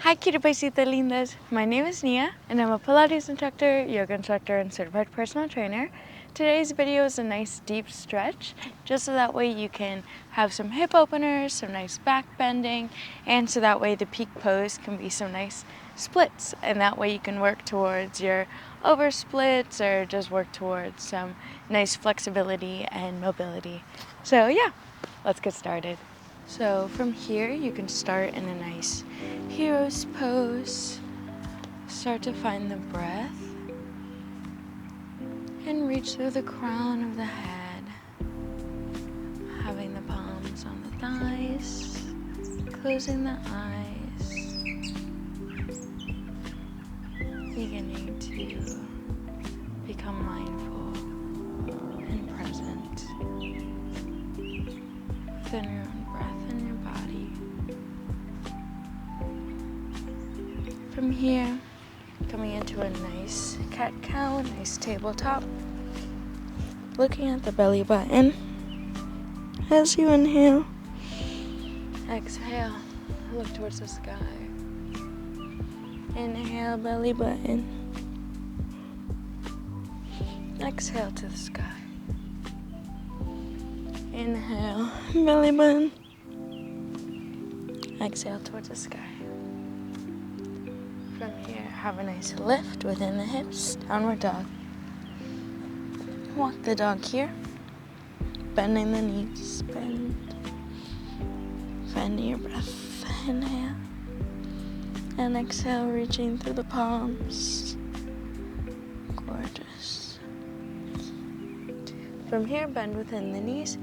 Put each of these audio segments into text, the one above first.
Hi cutie paisita lindas, my name is Nia and I'm a Pilates instructor, yoga instructor, and certified personal trainer. Today's video is a nice deep stretch, just so that way you can have some hip openers, some nice back bending, and so that way the peak pose can be some nice splits, and that way you can work towards your over splits or just work towards some nice flexibility and mobility. So yeah, let's get started. So from here you can start in a nice hero's pose, start to find the breath, and reach through the crown of the head, having the palms on the thighs, closing the eyes, beginning to become mindful and present within your own breath and your body. From here, coming into a nice cat-cow, nice tabletop, looking at the belly button. As you inhale, exhale, look towards the sky. Inhale, belly button. Exhale to the sky. Inhale, belly button. Exhale towards the sky. From here, have a nice lift within the hips, downward dog. Walk the dog here, bending the knees, finding your breath. Inhale, and exhale, reaching through the palms. Gorgeous. From here, bend within the knees,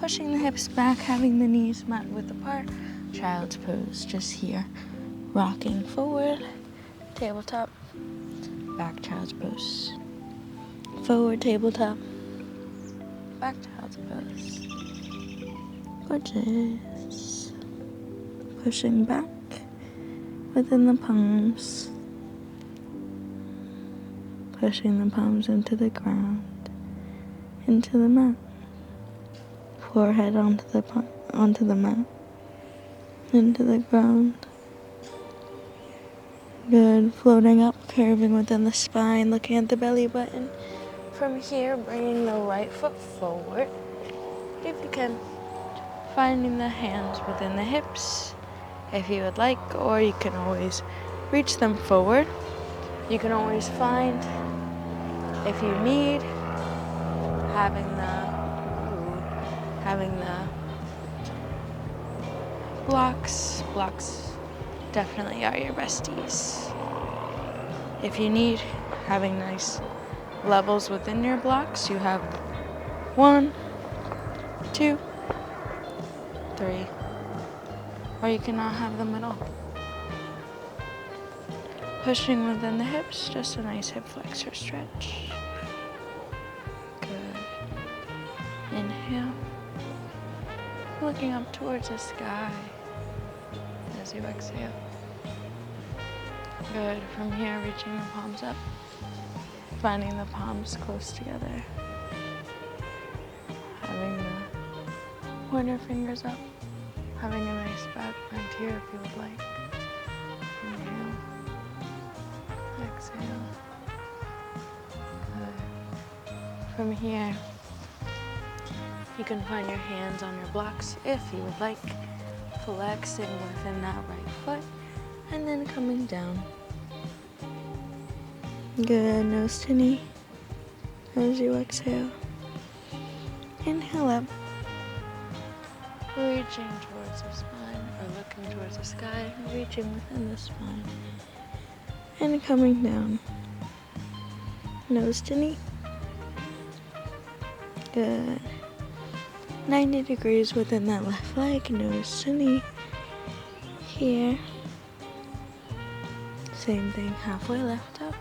pushing the hips back, having the knees mat width apart. Child's pose, just here, rocking forward. Tabletop, back child's pose, forward tabletop, back child's pose. Gorgeous. Pushing back within the palms, pushing the palms into the ground, into the mat, forehead onto the mat, into the ground. Good, floating up, curving within the spine, looking at the belly button. From here, bringing the right foot forward, if you can. Finding the hands within the hips, if you would like, or you can always reach them forward. You can always find, if you need, having the blocks definitely are your besties. If you need, having nice levels within your blocks, you have 1, 2, 3, or you cannot have them at all. Pushing within the hips, just a nice hip flexor stretch. Good. Inhale, looking up towards the sky as you exhale. Good. From here, reaching the palms up, finding the palms close together, having the pointer fingers up, having a nice back bend here if you would like. Inhale, exhale. Good. From here, you can find your hands on your blocks if you would like, flexing within that right foot, and then coming down. Good, nose to knee as you exhale. Inhale up, reaching towards the spine, or looking towards the sky, reaching within the spine, and coming down. Nose to knee. Good. 90 degrees within that left leg, nose to knee. Here. Same thing, halfway left up.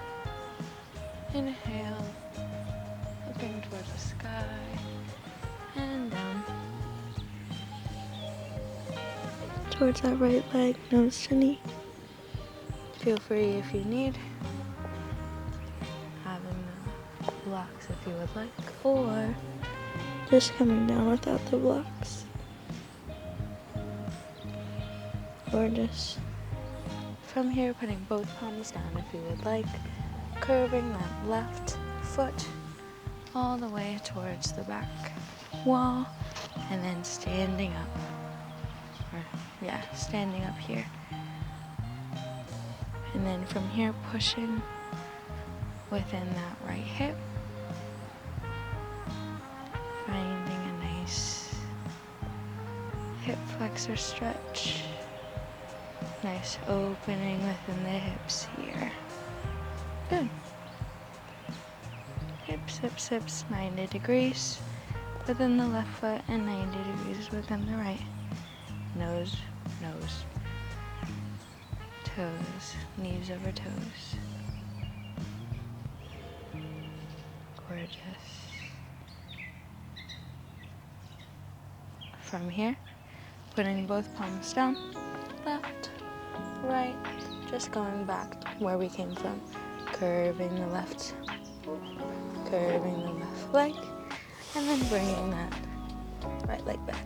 Inhale, looking towards the sky, and down. Towards that right leg, nose to knee. Feel free if you need, having the blocks if you would like, or just coming down without the blocks. Gorgeous. from here, putting both palms down if you would like, curving that left foot all the way towards the back wall, and then standing up. Standing up here. And then from here, pushing within that right hip, finding a nice hip flexor stretch. Nice opening within the hips here. Good. Hips, 90 degrees within the left foot and 90 degrees within the right. Nose, toes, knees over toes. Gorgeous. From here, putting both palms down, left, right, just going back where we came from, curving the left leg, and then bringing that right leg back.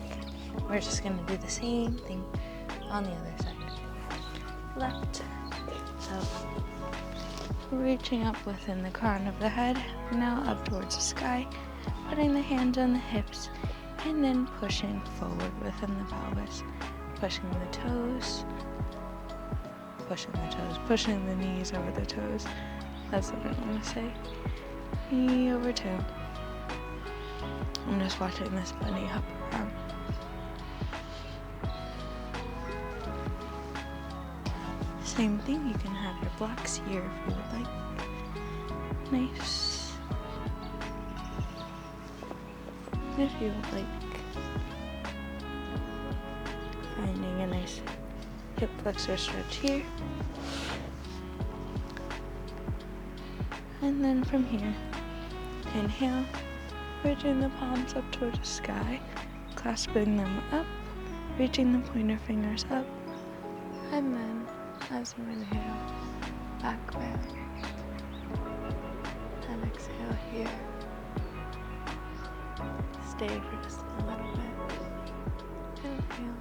We're just going to do the same thing on the other side. Left, so reaching up within the crown of the head, now up towards the sky, putting the hands on the hips, and then pushing forward within the pelvis, pushing the toes, pushing the knees over the toes. That's what I want to say. Knee over toe. I'm just watching this bunny hop around. Same thing, you can have your blocks here if you would like. Nice. If you would like. Finding a nice hip flexor stretch here. And then from here, inhale, reaching the palms up towards the sky, clasping them up, reaching the pointer fingers up, and then as you inhale, back bend, and exhale here. Stay for just a little bit. Inhale,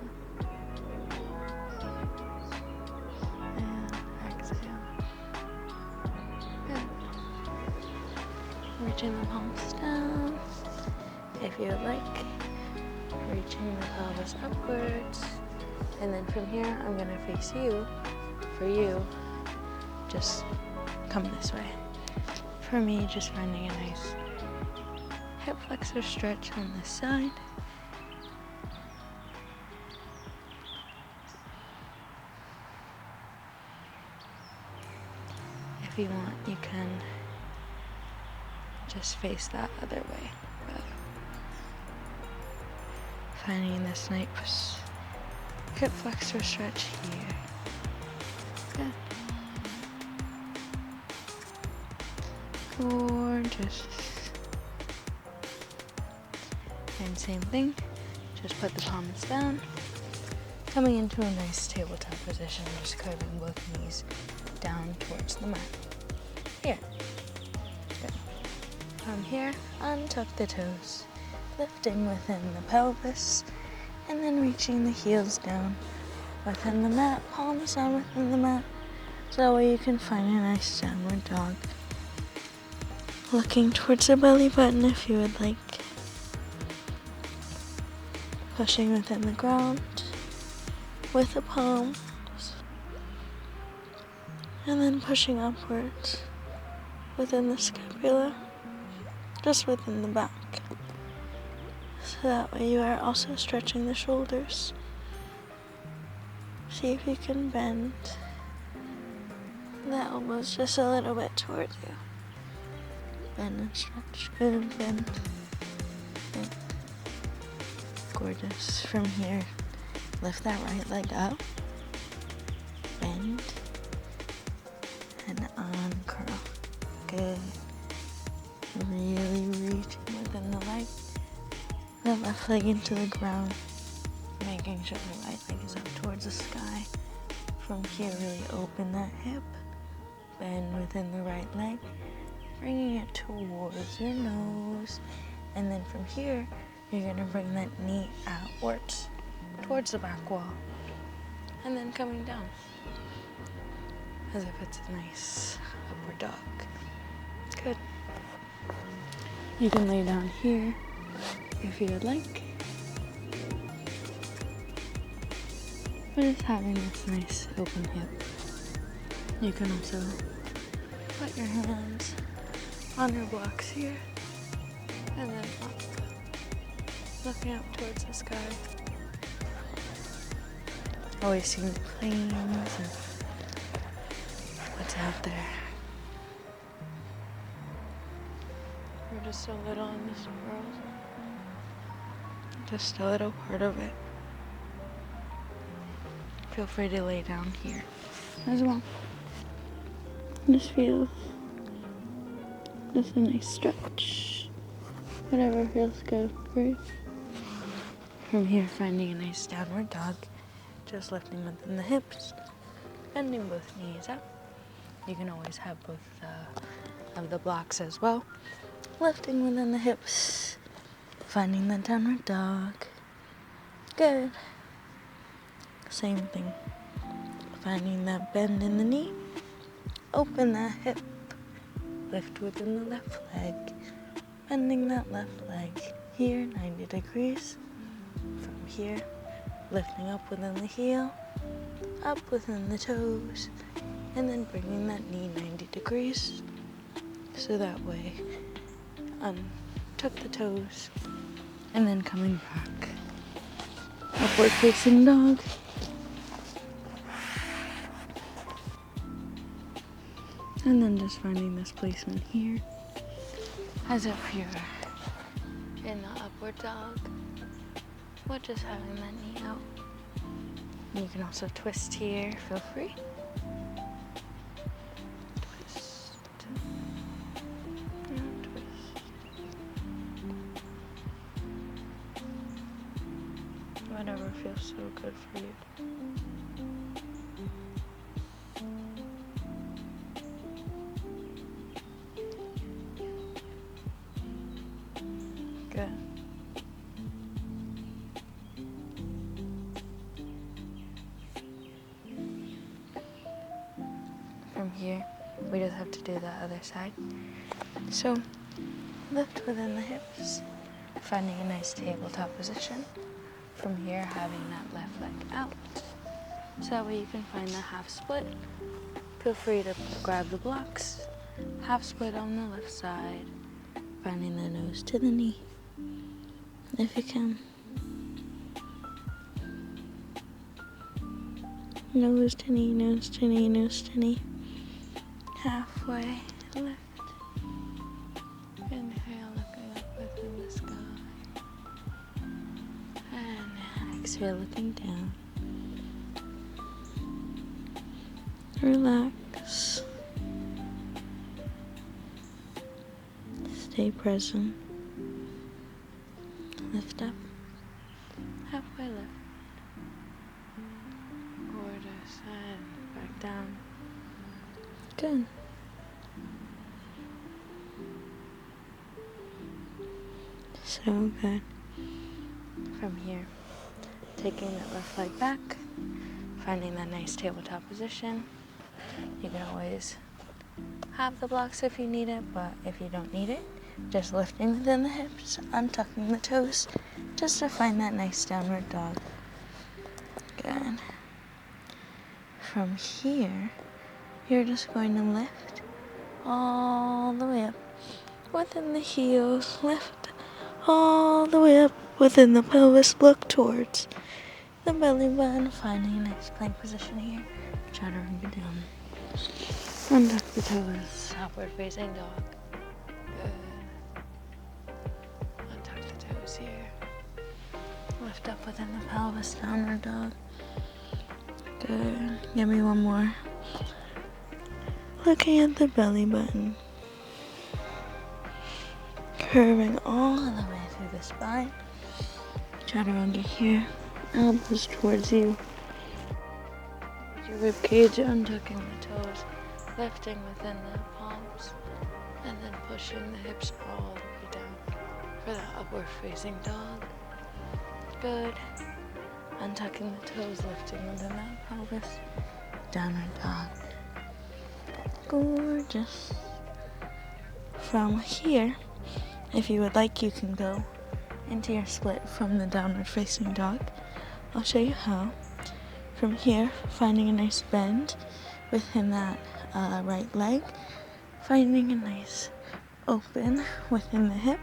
and exhale. Good. Reaching the palms down, if you would like, reaching the pelvis upwards, and then from here, I'm gonna face you. For you, just come this way. For me, just finding a nice hip flexor stretch on this side. If you want, you can just face that other way. But finding this nice hip flexor stretch here. Good. Gorgeous. And same thing, just put the palms down, coming into a nice tabletop position, just curving both knees down towards the mat. Here. Good. From here, untuck the toes, lifting within the pelvis, and then reaching the heels down within the mat, palms down within the mat, so that way you can find a nice downward dog. Looking towards the belly button if you would like. Pushing within the ground with the palms, and then pushing upwards within the scapula, just within the back. So that way you are also stretching the shoulders. See if you can bend the elbows just a little bit towards you. Bend and stretch. Good, bend. Good. Gorgeous. From here, lift that right leg up. Bend. And uncurl. Good. Really reaching within the leg. The left leg into the ground. Making sure the right leg is up towards the sky. From here, really open that hip. Bend within the right leg. Bringing it towards your nose. And then from here, you're going to bring that knee outwards towards the back wall. And then coming down. as if it's a nice upward dog. Good. You can lay down here if you would like. But it's having this nice open hip. You can also put your hands on your blocks here and then up, looking up towards the sky. Always seeing the planes and what's out there. We're just so little in this world. Just a little part of it. Feel free to lay down here as well. Just feel just a nice stretch. Whatever feels good for you. From here, finding a nice downward dog. Just lifting within the hips, bending both knees up. You can always have both of the blocks as well. Lifting within the hips, finding the downward dog. Good. Same thing. Finding that bend in the knee, open that hip, lift within the left leg, bending that left leg here 90 degrees. From here, lifting up within the heel, up within the toes, and then bringing that knee 90 degrees. So that way, tuck the toes, and then coming back. Upward facing dog. And then just finding this placement here, as if you're in the upward dog. Or just having that knee out. You can also twist here, feel free. Twist. And twist. Whatever feels so good for you. Good. From here, we just have to do the other side. So, lift within the hips, finding a nice tabletop position. From here, having that left leg out. So that way you can find the half split. Feel free to grab the blocks. Half split on the left side, finding the nose to the knee, if you can. Nose to knee, nose to knee, nose to knee. Halfway lift. Inhale, looking up within the sky. And exhale, looking down. Relax. Stay present. Lift up. Halfway lift. Forward to side, back down. Good. So good. From here, taking that left leg back, finding that nice tabletop position. You can always have the blocks if you need it, but if you don't need it, just lifting within the hips, untucking the toes, just to find that nice downward dog. Good. From here, you're just going to lift all the way up within the heels, lift all the way up within the pelvis, look towards the belly button, finding a nice plank position here, chaturanga down. Untuck the toes, upward facing dog. Good. Untuck the toes here. Lift up within the pelvis, downward dog. Good. Give me one more. Looking at the belly button. Curving all the way through the spine. Chaturanga here. Elbows towards you. Your rib cage, untucking the toes. Lifting within the palms. And then pushing the hips all the way down for the upward facing dog. Good. Untucking the toes, lifting within that pelvis. Downward dog. Gorgeous. From here, if you would like, you can go into your split from the downward facing dog. I'll show you how. From here, finding a nice bend within that right leg, finding a nice open within the hip,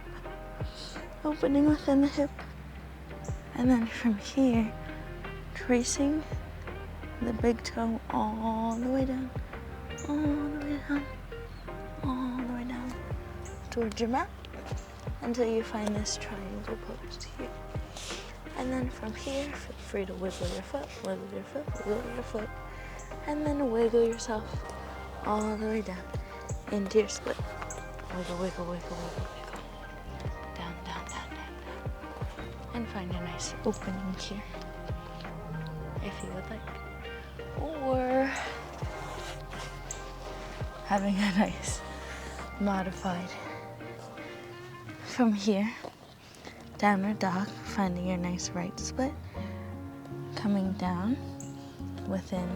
opening within the hip, and then from here, tracing the big toe all the way down, all the way down, all the way down towards your mat until you find this triangle pose here. And then from here, feel free to wiggle your foot, wiggle your foot, wiggle your foot, and then wiggle yourself all the way down into your split. Wiggle, wiggle, wiggle, wiggle, wiggle. Down, down, down, down, down. And find a nice opening here, if you would like. Or having a nice modified from here, downward dog, finding your nice right split, coming down within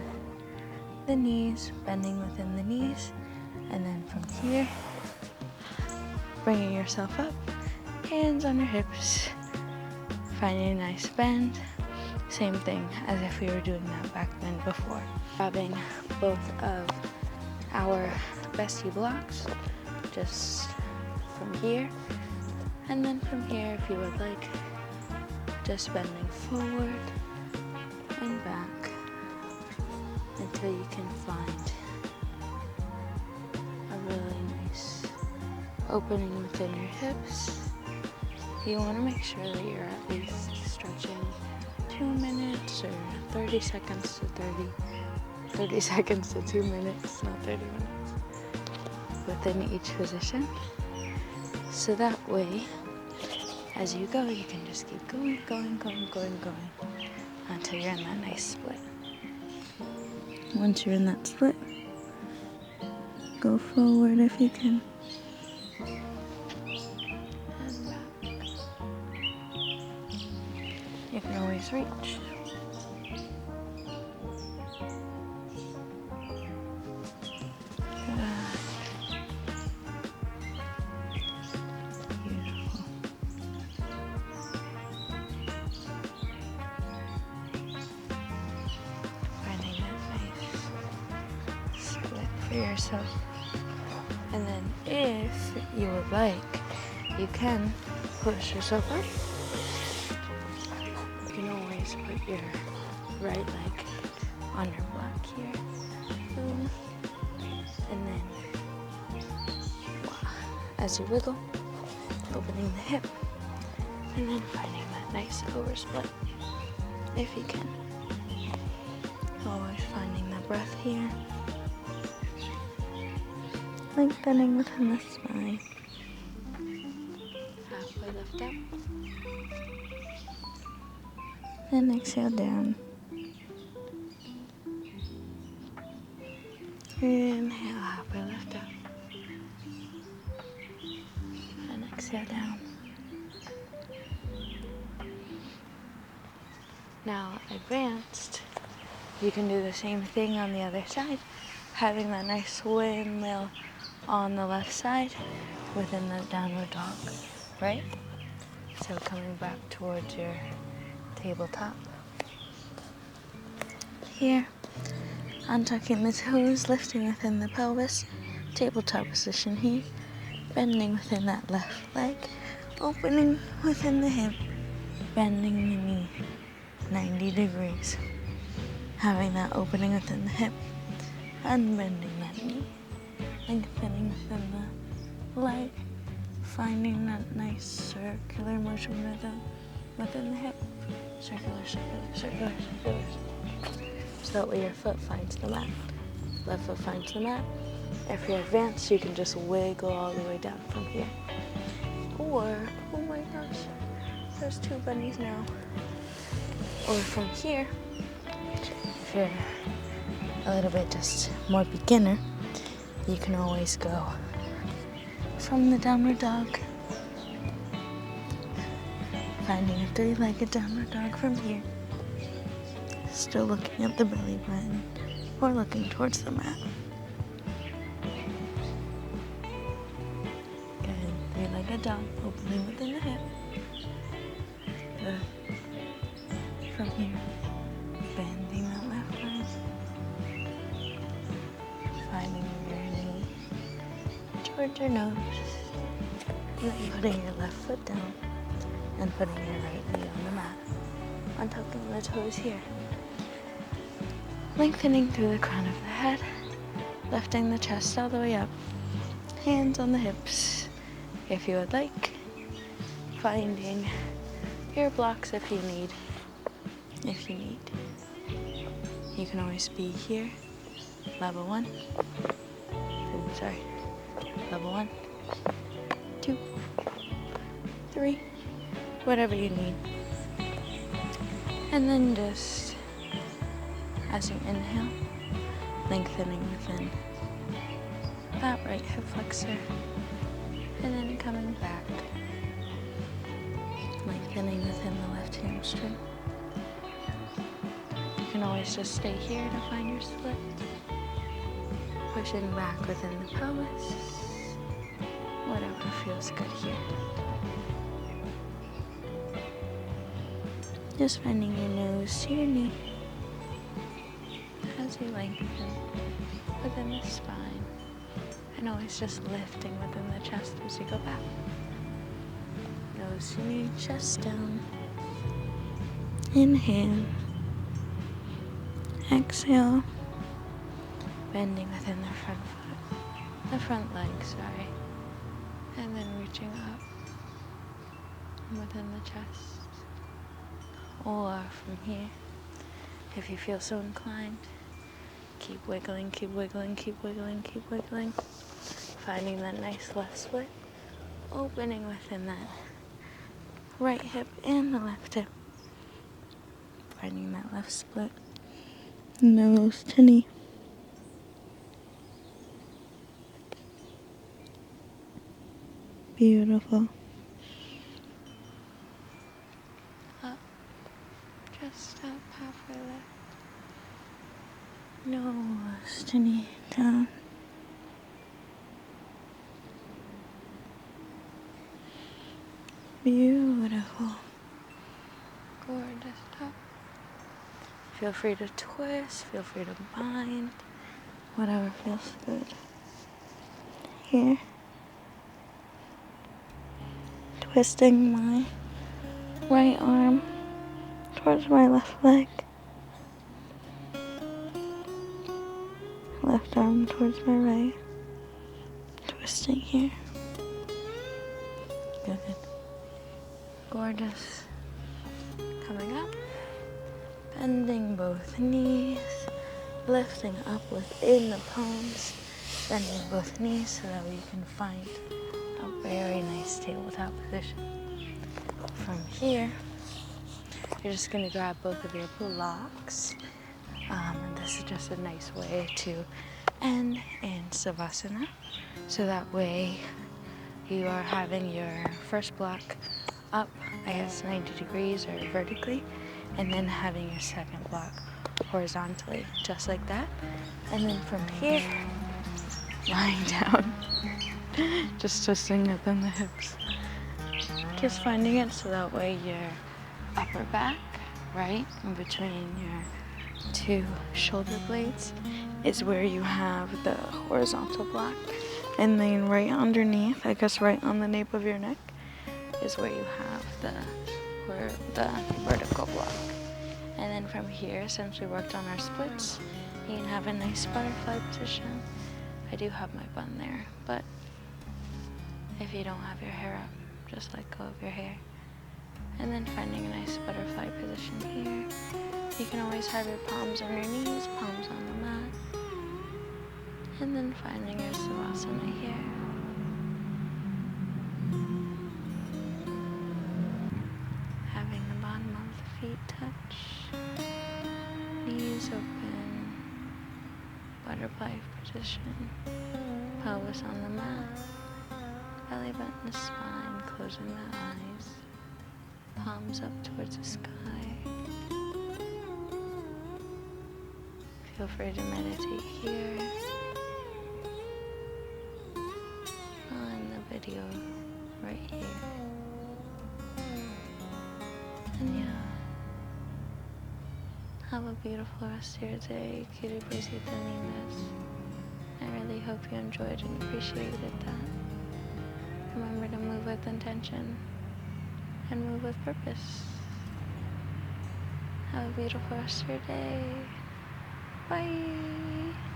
the knees, bending within the knees, and then from here, bringing yourself up, hands on your hips, finding a nice bend, same thing as if we were doing that back bend before. Grabbing both of our bestie blocks, just from here, and then from here, if you would like, just bending forward and back until you can find a really nice opening within your hips. You want to make sure that you're at least stretching 2 minutes or 30 seconds to 30 seconds to 2 minutes, not 30 minutes, within each position. So that way, as you go, you can just keep going, going, going, going, going, until you're in that nice split. Once you're in that split, go forward if you can. And back. You can always reach. For yourself. And then if you would like, you can push yourself up. You can always put your right leg on your block here. Boom. And then as you wiggle, opening the hip, and then finding that nice oversplit if you can. Always finding that breath here. Lengthening within the spine. Halfway lift up. And exhale down. Inhale, halfway lift up. And exhale down. Now advanced, you can do the same thing on the other side, having that nice windmill on the left side within the downward dog, right? So coming back towards your tabletop. Here, untucking the toes, lifting within the pelvis, tabletop position here, bending within that left leg, opening within the hip, bending the knee 90 degrees, having that opening within the hip, unbending that knee, lengthening within the leg, finding that nice circular motion rhythm within the hip, circular, circular, circular, circular. So that way your foot finds the mat, left foot finds the mat. If you're advanced, you can just wiggle all the way down from here. Or, oh my gosh, there's 2 bunnies now. Or from here, if you're a little bit just more beginner, you can always go from the downward dog, finding a 3-legged downward dog from here, still looking at the belly button or looking towards the mat. head down, opening within the hip. Good. From here, bending that left arm, finding your knee towards your nose, and then putting your left foot down and putting your right knee on the mat, untucking the toes here. Lengthening through the crown of the head, lifting the chest all the way up, hands on the hips if you would like, finding your blocks if you need. You can always be here, level 1, level 1, 2, 3, whatever you need. And then just, as you inhale, lengthening within that right hip flexor, and then coming back, lengthening within the left hamstring. You can always just stay here to find your split, pushing back within the pelvis, whatever feels good here. Just finding your nose to your knee as you lengthen within the spine, and always just lifting within the chest as you go back. Nose to knee, chest down. Inhale. Exhale. Bending within the front foot, the front leg, and then reaching up within the chest. Or from here, if you feel so inclined, keep wiggling, keep wiggling, keep wiggling, keep wiggling. Finding that nice left split, opening within that right hip and the left hip. Finding that left split, nose to knee. Beautiful. Up, just up halfway left. Nose to knee, down. Beautiful. Gorgeous top. Feel free to twist, feel free to bind, whatever feels good. Here. Twisting my right arm towards my left leg. Left arm towards my right. Twisting here. Good. Gorgeous. Coming up. Bending both knees. Lifting up within the palms. Bending both knees so that we can find a very nice tabletop position. From here, you're just going to grab both of your blocks. And this is just a nice way to end in Savasana. So that way you are having your first block up, 90 degrees or vertically, and then having your second block horizontally, just like that. And then from here, lying down, just twisting within the hips. Just finding it so that way your upper back, right, in between your two shoulder blades, is where you have the horizontal block. And then right underneath, right on the nape of your neck, is where you have the vertical block. And then from here, since we worked on our splits, you can have a nice butterfly position. I do have my bun there, but if you don't have your hair up, just let go of your hair. And then finding a nice butterfly position here. You can always have your palms on your knees, palms on the mat. And then finding your Savasana here. Having the bottom of the feet touch. Knees open. Butterfly position. Pelvis on the mat. Belly button to spine, closing the eyes. Palms up towards the sky. Feel free to meditate here. On the video right Have a beautiful rest of your day, cutie besita lindas. I really hope you enjoyed and appreciated that. Remember to move with intention and move with purpose. Have a beautiful rest of your day. Bye.